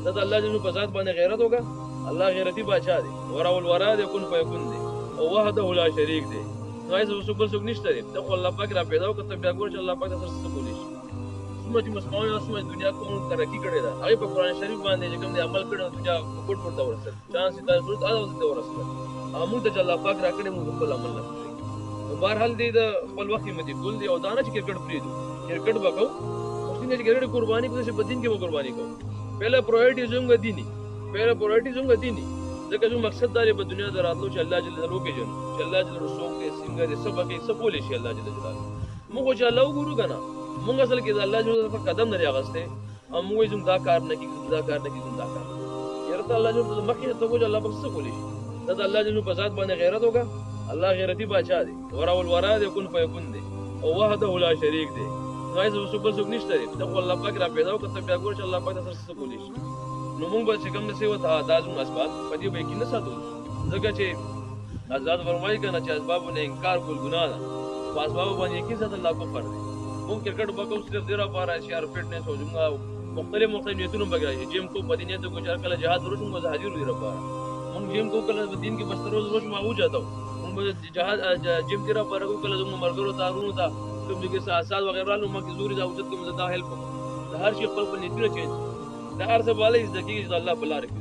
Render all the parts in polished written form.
دا د الله جل په ذات باندې غیرت وکړه. الله غیرتی بادشاہ دی، ورا الورا دی، کن فیکون دی او وحده لا شریک دی. نو ایسه وسو بل څوک نشته دی. ته خو الله پاک را پیدا وکړه، ته بیا ګور چې الله پاک تاسو څه کولی شي. څومره چې مسلمانانو اسمه دنیا کوم ترقی کړې ده، هغه په قرآن شریف باندې چې کوم دی عمل کړی دنیا کوټ ورته ورسېد، چانس یې تاسو ته اړه ورسېد. موږ ته الله پاک را کړی، موږ خپل عمل نه کوو. بهرحال دې د خپل وخت مدي کول دی او دا نه چې کرکټ پریږدو. کرکټ وکړو خو څنګه چې کرکټ قرباني کوو چې په دین کې به قرباني کوو. پهله پرایورټي زموږ دیني، پهله پرایورټي زموږ دیني. ځکه زموږ مقصد دا دی په دنیا د راتلو چې الله جل جلاله وپېژنو، چې الله جل جلاله څوک دی، څنګه دی، څه پکې څه کولی شي الله جل جلاله. موږ چې الله وګورو که نه، موږ اصل کې د الله جل جلاله قدم نه دی اخیستی او موږ وایو زموږ دا کار نه کېږي، دا کار نه کېږي، دا کار. یاره ته الله جل جلاله مخکې ته وګورې الله پاک څه کولی شي. دا د الله جل جلاله په ذات باندې غیرت وکړه. الله غیرتی بادشاہ دی، ورا الورا دی، کن فیکون دی او وحده لا شریک دی. نو ایسه وسو بل څوک نشته دی. ته خو الله پاک را پیدا وکړه، ته بیا ګوره چې الله پاک تاسو څه کولی شي. نو موږ به چې کوم داسې وته دا زموږ اسباب په دې به یقین نه ساتو، ځکه چې آزاد فرمایي که نه چې اسبابو نه انکار کول ګناه ده، په اسبابو باندې یقین ساتل لا کفر دی. موږ کرکټ به کوو صرف دې لپاره چې یار فټنس او زموږ مختلف نیتونه به کوي. جیم کو په دې نیت کو چې کله جهاد وروشو موږ حاضر دي لپاره. موږ جیم کو کله په دین کې بس تر روز روز ما وځاتو. موږ جهاد جیم کې را پر کو کله زموږ مرګرو تارونو ته کوم دغه اساس وغیرہ نو موږ زوري دا وجود کوم زدا هیلپ کوو. هر شي خپل نیتونه چینج د هر څه بالا از دقیق چې الله په لار کې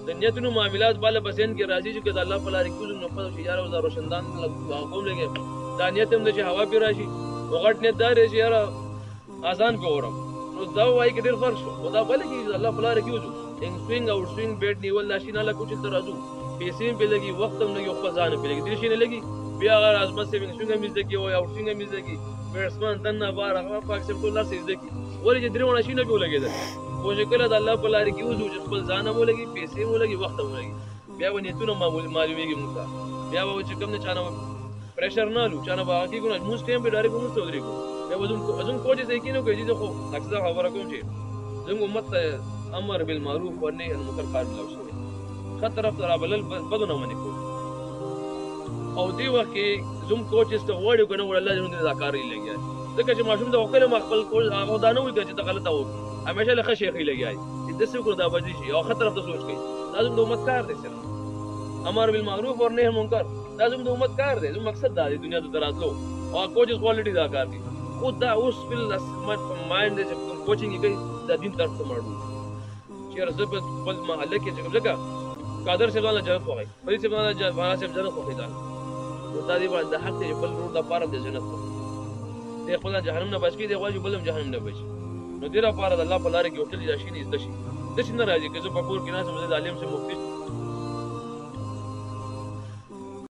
د نیتونو معاملات بالا بسین کې راځي چې د الله په لار کې کوم نو په یار او روشندان قوم لګي دا نیت هم د هوا په راشي وغټ نیت دار چې یار آسان په اورم نو دا وایي کې ډېر فرق شو. دا بالا کې الله په لار کې وځو ان سوینګ او سوینګ بیٹ نیول ناشې نه لکه چې درازو پیسې په لګي وخت هم نه یو خزان په لګي دې شي نه لګي بیا هغه ازمت سیوینګ سوینګ مزه کې او او سوینګ مزه کې بیټسمن دنه بار هغه پاک سم ټول لار سیزه کې ولې چې درونه شي نه په لګي خو چې کله د الله په لار کې وځو چې خپل ځان مو لګي پیسې مو لګي وخت مو لګي بیا ونیتونه معلومیږي موږ بیا و چې کوم نه چانه پریشر نه لو چانه باقي ګونه موږ ټیم په ډایرکټ موږ ستوري کو بیا وزن کوچ یې کینو کوي چې خو اکثر خبره کوم چې زموږ امت امر بالمعروف و نهي عن المنکر کار ملو شي خط طرف ته رابلل بدونه منې کو او دی وخت کې زوم کوچز ته وړو کنه ول الله دې ذکرې لګي ځکه چې ماشوم د وکړه مخبل کول هغه دا نه وي چې ته غلطه وکړې همیشه له خشي خې لګي چې د څه کو دا بجې شي او خط طرف ته سوچ کوي لازم د امت کار دی سره امر بالمعروف و نهي عن المنکر لازم د امت کار دی زموږ مقصد دا دی دنیا ته دراتلو او کوچز کوالټي دا کار دی خو دا اوس فل مایند چې کوچینګ کوي دا دین طرف ته مړو چې رزب خپل محله کې چې لګا قادر سے والا جنت خوای پرې سے والا سے جنت خوای دا دا دی باندې حق ته بل نور د پاره د جنت خو دې خپل جهنم نه بچ کی دی غواړي بلم جهنم نه بچ نو دې را پاره د الله په لار کې وکړي دا شي نه زده شي د شي نه راځي که زه په کور کې نه سم د عالم سے مفتی